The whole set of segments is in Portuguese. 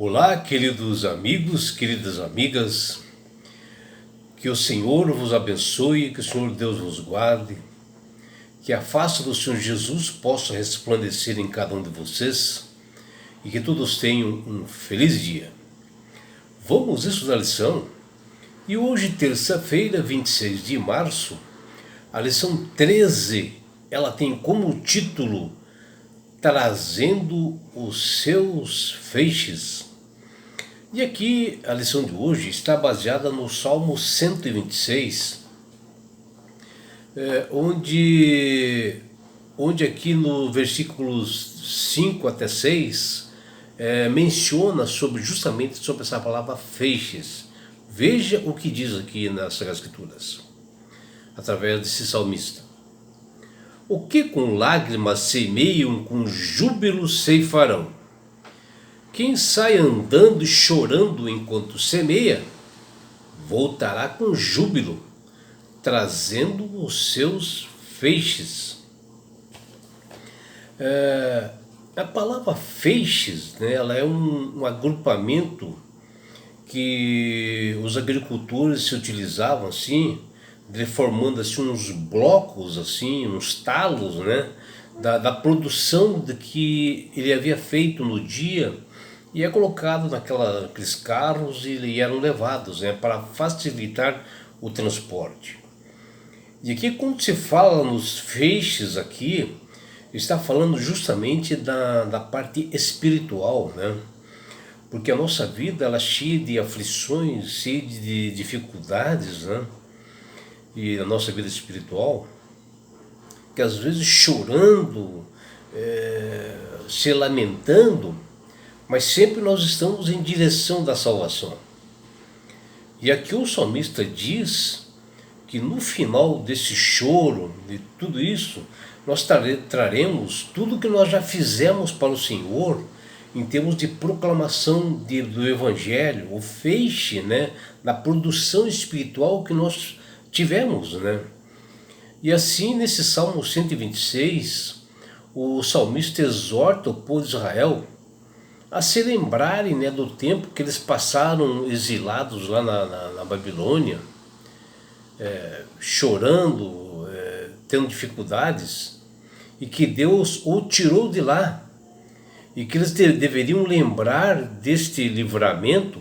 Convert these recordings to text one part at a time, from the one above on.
Olá, queridos amigos, queridas amigas, que o Senhor vos abençoe, que o Senhor Deus vos guarde, que a face do Senhor Jesus possa resplandecer em cada um de vocês e que todos tenham um feliz dia. Vamos estudar a lição e hoje, terça-feira, 26 de março, a lição 13, ela tem como título Trazendo os seus feixes. E aqui a lição de hoje está baseada no Salmo 126, onde aqui no versículos 5 até 6 menciona justamente sobre essa palavra feixes. Veja o que diz aqui nas Sagradas Escrituras, através desse salmista. O que com lágrimas semeiam, com júbilo ceifarão. Quem sai andando e chorando enquanto semeia, voltará com júbilo, trazendo os seus feixes. A palavra feixes, né, ela é um agrupamento que os agricultores se utilizavam assim, formando assim uns blocos, assim, uns talos, né, da produção de que ele havia feito no dia, e é colocado naqueles carros e eram levados, né, para facilitar o transporte. E aqui, quando se fala nos feixes aqui, está falando justamente da parte espiritual, né? Porque a nossa vida ela é cheia de aflições, cheia de dificuldades, né? E a nossa vida espiritual, que às vezes chorando, se lamentando, mas sempre nós estamos em direção da salvação. E aqui o salmista diz que no final desse choro, de tudo isso, nós traremos tudo que nós já fizemos para o Senhor em termos de proclamação do Evangelho, o feixe, né, da produção espiritual que nós tivemos, né? E assim, nesse Salmo 126, o salmista exorta o povo de Israel a se lembrarem, né, do tempo que eles passaram exilados lá na Babilônia, chorando, tendo dificuldades, e que Deus o tirou de lá, e que eles deveriam lembrar deste livramento,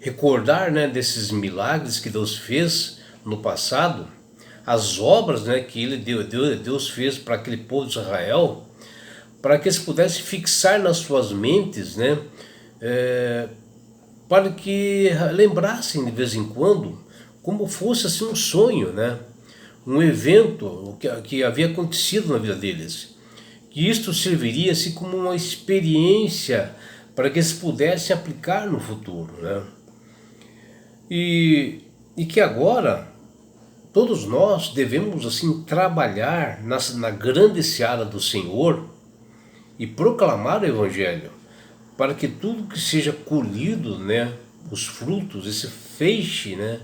recordar, né, desses milagres que Deus fez no passado, as obras, né, que Deus fez para aquele povo de Israel, para que eles pudessem fixar nas suas mentes, né, para que lembrassem de vez em quando, como fosse assim um sonho, né, um evento que havia acontecido na vida deles, que isto serviria assim como uma experiência para que eles pudessem aplicar no futuro, né? E que agora todos nós devemos assim trabalhar na grande seara do Senhor e proclamar o Evangelho, para que tudo que seja colhido, né, os frutos, esse feixe, né,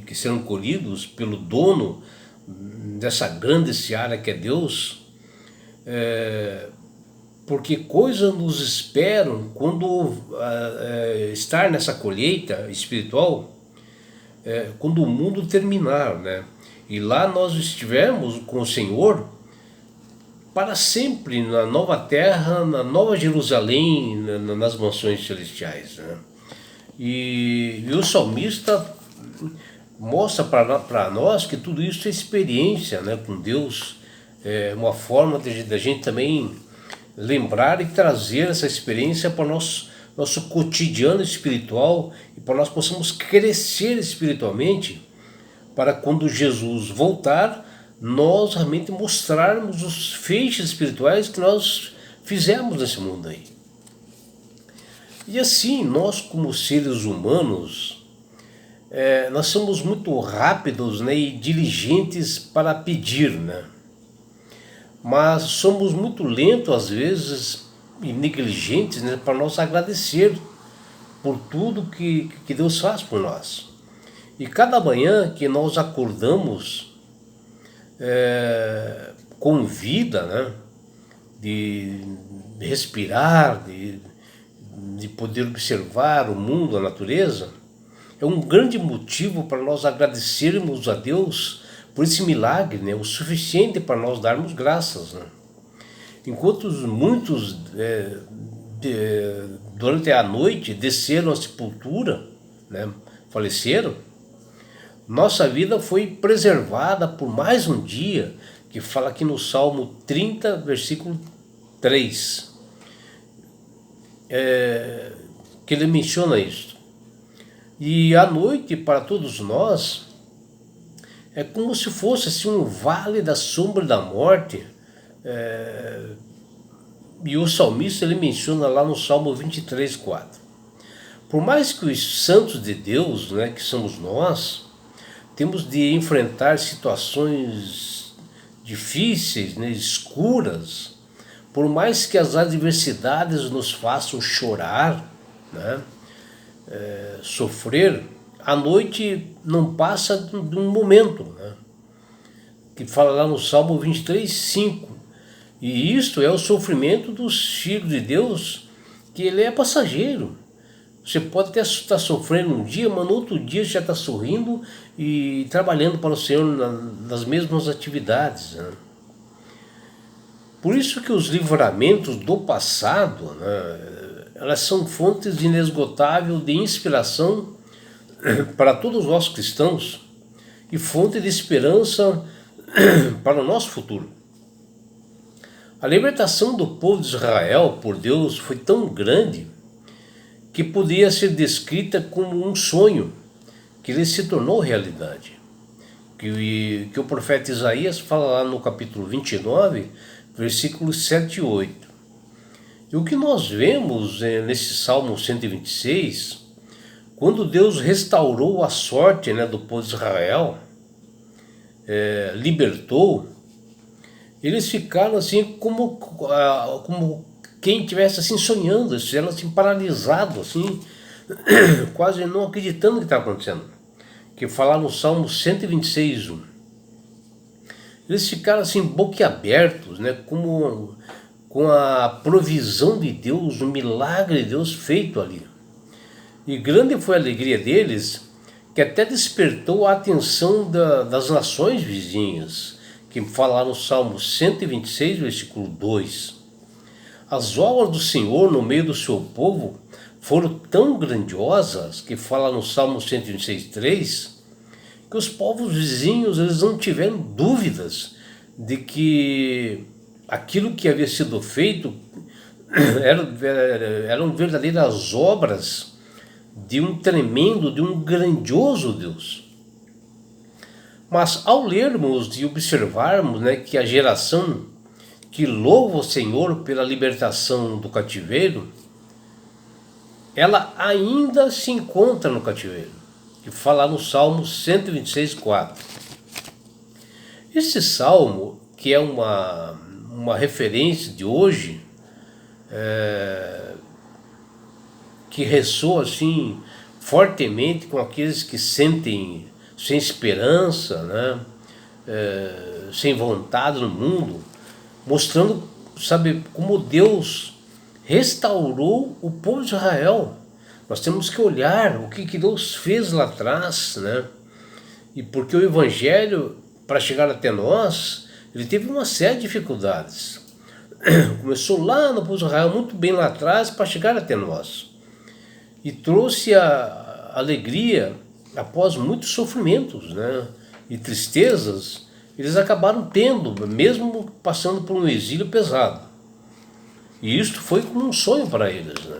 que serão colhidos pelo dono dessa grande seara que é Deus, porque coisas nos esperam quando estar nessa colheita espiritual, quando o mundo terminar, né? E lá nós estivermos com o Senhor para sempre, na nova terra, na nova Jerusalém, nas mansões celestiais, né? E o salmista mostra para nós que tudo isso é experiência, né, com Deus, uma forma da gente também lembrar e trazer essa experiência para o nosso cotidiano espiritual e para nós possamos crescer espiritualmente, para quando Jesus voltar, nós realmente mostrarmos os feixes espirituais que nós fizemos nesse mundo aí. E assim, nós como seres humanos, nós somos muito rápidos, né, e diligentes para pedir, né? Mas somos muito lentos às vezes e negligentes, né, para nós agradecer por tudo que Deus faz por nós. E cada manhã que nós acordamos com vida, né, de respirar, de poder observar o mundo, a natureza, é um grande motivo para nós agradecermos a Deus por esse milagre, né? O suficiente para nós darmos graças, né? Enquanto muitos durante a noite desceram à sepultura, né? Faleceram, nossa vida foi preservada por mais um dia, que fala aqui no Salmo 30, versículo 3, que ele menciona isso. E a noite para todos nós é como se fosse assim, um vale da sombra da morte. E o salmista ele menciona lá no Salmo 23, 4. Por mais que os santos de Deus, né, que somos nós, temos de enfrentar situações difíceis, né, escuras, por mais que as adversidades nos façam chorar, né, sofrer, a noite não passa de um momento, né, que fala lá no Salmo 23, 5. E isto é o sofrimento dos filhos de Deus, que ele é passageiro. Você pode até estar sofrendo um dia, mas no outro dia você já está sorrindo e trabalhando para o Senhor nas mesmas atividades, né? Por isso que os livramentos do passado, né, elas são fontes inesgotáveis de inspiração para todos nós cristãos e fonte de esperança para o nosso futuro. A libertação do povo de Israel por Deus foi tão grande que podia ser descrita como um sonho, que ele se tornou realidade. Que o profeta Isaías fala lá no capítulo 29, versículos 7 e 8. E o que nós vemos nesse Salmo 126, quando Deus restaurou a sorte, né, do povo de Israel, libertou, eles ficaram assim como quem estivesse assim sonhando, eles ficaram assim paralisados, assim, quase não acreditando no que estava acontecendo. Que fala no Salmo 126, 1. Eles ficaram assim boquiabertos, né, como com a provisão de Deus, o milagre de Deus feito ali. E grande foi a alegria deles, que até despertou a atenção das nações vizinhas, que fala no Salmo 126, versículo 2. As obras do Senhor no meio do seu povo foram tão grandiosas, que fala no Salmo 126, 3, que os povos vizinhos eles não tiveram dúvidas de que aquilo que havia sido feito eram verdadeiras obras de um tremendo, de um grandioso Deus. Mas ao lermos e observarmos, né, que a geração que louva o Senhor pela libertação do cativeiro, ela ainda se encontra no cativeiro, que fala no Salmo 126, 4. Esse salmo, que é uma referência de hoje, que ressoa assim fortemente com aqueles que sentem sem esperança, né, sem vontade no mundo, mostrando, sabe, como Deus restaurou o povo de Israel. Nós temos que olhar o que Deus fez lá atrás, né? E porque o Evangelho, para chegar até nós, ele teve uma série de dificuldades. Começou lá no povo de Israel, muito bem lá atrás, para chegar até nós. E trouxe a alegria após muitos sofrimentos, né, e tristezas. Eles acabaram tendo, mesmo passando por um exílio pesado. E isto foi como um sonho para eles, né?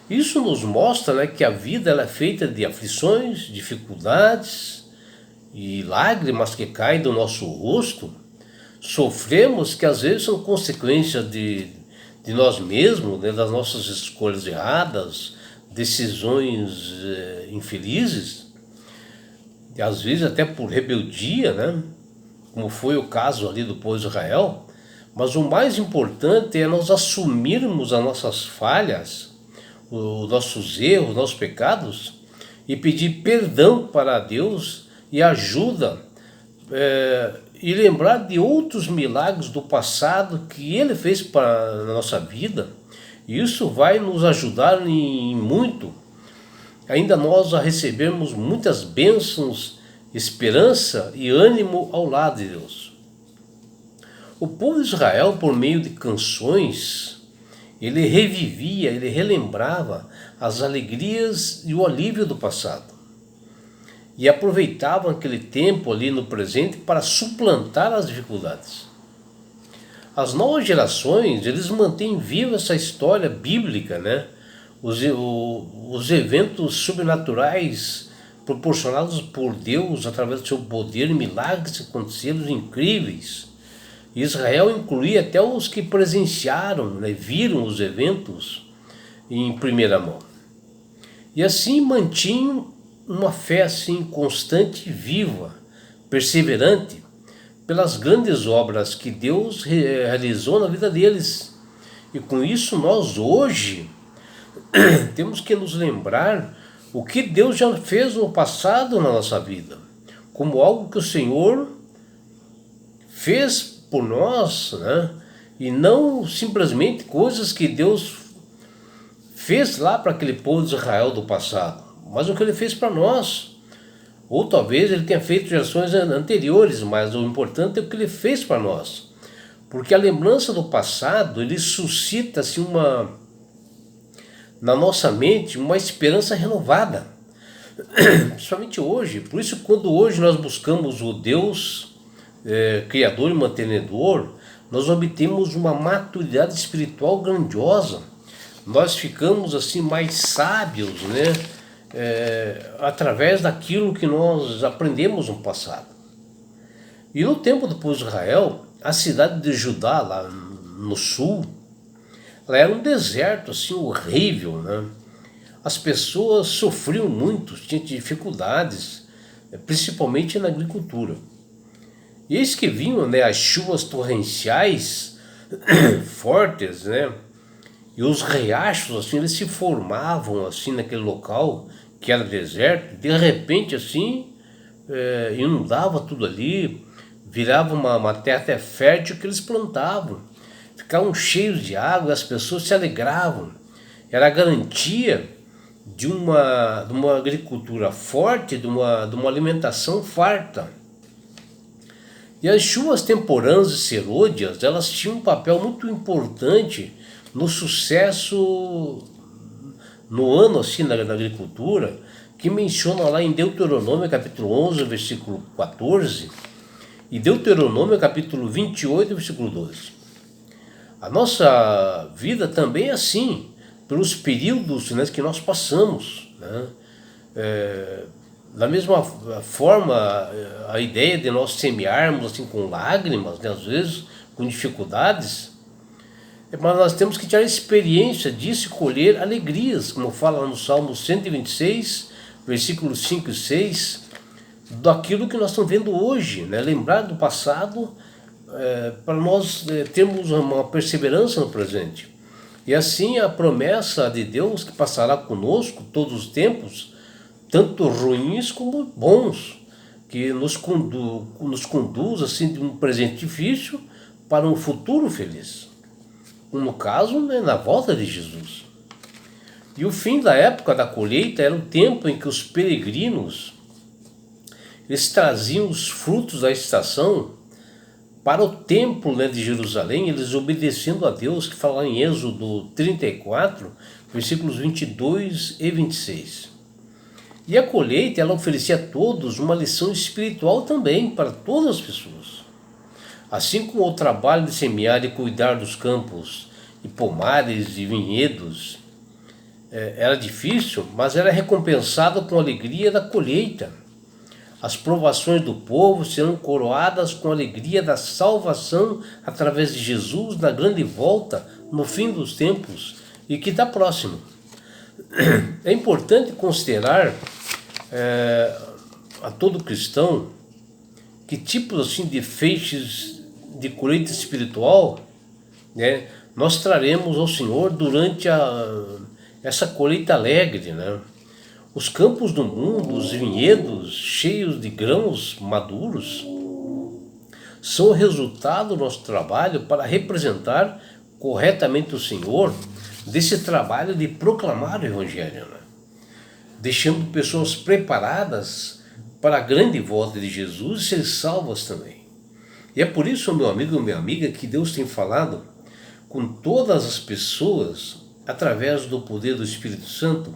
Isso nos mostra, né, que a vida ela é feita de aflições, dificuldades e lágrimas que caem do nosso rosto. Sofremos que às vezes são consequências de nós mesmos, né, das nossas escolhas erradas, decisões infelizes, e às vezes até por rebeldia, né, como foi o caso ali do povo de Israel. Mas o mais importante é nós assumirmos as nossas falhas, os nossos erros, os nossos pecados, e pedir perdão para Deus e ajuda, e lembrar de outros milagres do passado que Ele fez para a nossa vida, E isso vai nos ajudar em muito, ainda nós a recebermos muitas bênçãos, esperança e ânimo ao lado de Deus. O povo de Israel, por meio de canções, ele revivia, ele relembrava as alegrias e o alívio do passado. E aproveitavam aquele tempo ali no presente para suplantar as dificuldades. As novas gerações, eles mantêm viva essa história bíblica, né? Os eventos sobrenaturais proporcionados por Deus através do seu poder, milagres acontecidos incríveis. Israel incluía até os que presenciaram, né, viram os eventos em primeira mão. E assim mantinham uma fé assim constante e viva, perseverante, pelas grandes obras que Deus realizou na vida deles. E com isso nós hoje temos que nos lembrar o que Deus já fez no passado na nossa vida, como algo que o Senhor fez por nós, né? E não simplesmente coisas que Deus fez lá para aquele povo de Israel do passado, mas o que ele fez para nós. Ou talvez ele tenha feito gerações anteriores, mas o importante é o que ele fez para nós. Porque a lembrança do passado, ele suscita assim, na nossa mente uma esperança renovada. Principalmente hoje. Por isso, quando hoje nós buscamos o Deus Criador e mantenedor, nós obtemos uma maturidade espiritual grandiosa. Nós ficamos assim mais sábios, né? Através daquilo que nós aprendemos no passado. E no tempo do povo de Israel, a cidade de Judá, lá no sul, ela era um deserto assim horrível, né? As pessoas sofriam muito, tinham dificuldades, principalmente na agricultura. E eis que vinham, né, as chuvas torrenciais fortes, né? E os riachos assim, eles se formavam assim naquele local que era deserto. De repente assim, inundava tudo ali, virava uma terra até fértil que eles plantavam. Ficavam cheios de água, as pessoas se alegravam. Era a garantia de uma agricultura forte, de uma alimentação farta. E as chuvas temporãs e serôdias, elas tinham um papel muito importante no sucesso no ano assim na agricultura, que menciona lá em Deuteronômio capítulo 11, versículo 14, e Deuteronômio capítulo 28, versículo 12. A nossa vida também é assim, pelos períodos, né, que nós passamos, né? Da mesma forma, a ideia de nós semearmos assim com lágrimas, né, às vezes com dificuldades, mas nós temos que ter a experiência disso e colher alegrias, como fala no Salmo 126, versículos 5 e 6, daquilo que nós estamos vendo hoje, né? Lembrar do passado para nós termos uma perseverança no presente. E assim a promessa de Deus que passará conosco todos os tempos, tanto ruins como bons, que nos conduz assim, de um presente difícil para um futuro feliz. No caso, né, na volta de Jesus. E o fim da época da colheita era o tempo em que os peregrinos eles traziam os frutos da estação para o templo, né, de Jerusalém, eles obedecendo a Deus, que fala em Êxodo 34, versículos 22 e 26. E a colheita, ela oferecia a todos uma lição espiritual também, para todas as pessoas. Assim como o trabalho de semear e cuidar dos campos e pomares e vinhedos era difícil, mas era recompensado com a alegria da colheita. As provações do povo serão coroadas com a alegria da salvação através de Jesus na grande volta no fim dos tempos e que está próximo. É importante considerar a todo cristão que tipos assim de feixes de colheita espiritual, né, nós traremos ao Senhor durante essa colheita alegre, né? Os campos do mundo, os vinhedos cheios de grãos maduros, são o resultado do nosso trabalho para representar corretamente o Senhor desse trabalho de proclamar o Evangelho, né? Deixando pessoas preparadas para a grande volta de Jesus e ser salvas também. E é por isso, meu amigo e minha amiga, que Deus tem falado com todas as pessoas através do poder do Espírito Santo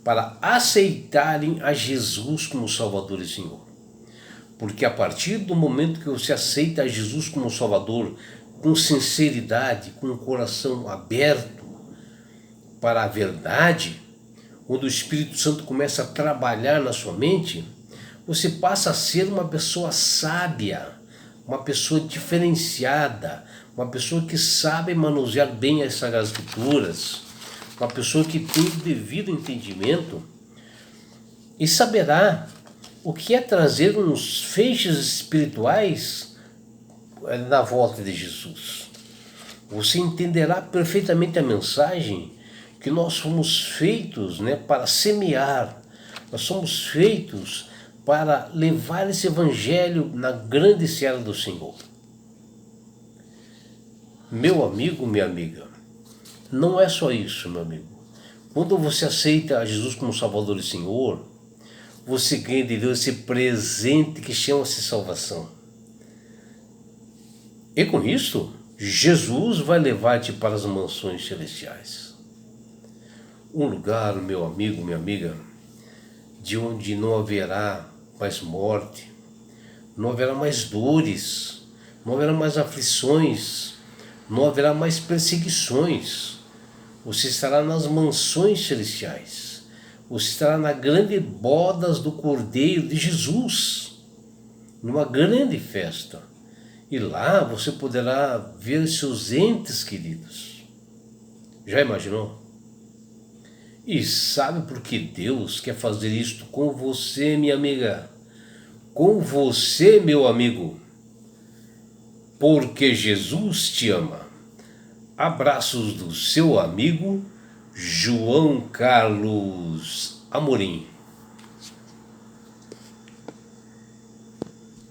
para aceitarem a Jesus como Salvador e Senhor. Porque a partir do momento que você aceita a Jesus como Salvador, com sinceridade, com o coração aberto para a verdade, quando o Espírito Santo começa a trabalhar na sua mente, você passa a ser uma pessoa sábia, uma pessoa diferenciada, uma pessoa que sabe manusear bem as Sagradas Escrituras, uma pessoa que tem o devido entendimento e saberá o que é trazer uns feixes espirituais na volta de Jesus. Você entenderá perfeitamente a mensagem que nós fomos feitos, né, para semear, nós somos feitos para levar esse evangelho na grande seara do Senhor. Meu amigo, minha amiga, não é só isso, meu amigo. Quando você aceita a Jesus como Salvador e Senhor, você ganha de Deus esse presente que chama-se salvação. E com isso, Jesus vai levar-te para as mansões celestiais. Um lugar, meu amigo, minha amiga, de onde não haverá mais morte, não haverá mais dores, não haverá mais aflições, não haverá mais perseguições. Você estará nas mansões celestiais. Você estará na grande bodas do Cordeiro de Jesus, numa grande festa. E lá você poderá ver seus entes queridos. Já imaginou? E sabe por que Deus quer fazer isto com você, minha amiga? Com você, meu amigo? Porque Jesus te ama. Abraços do seu amigo João Carlos Amorim.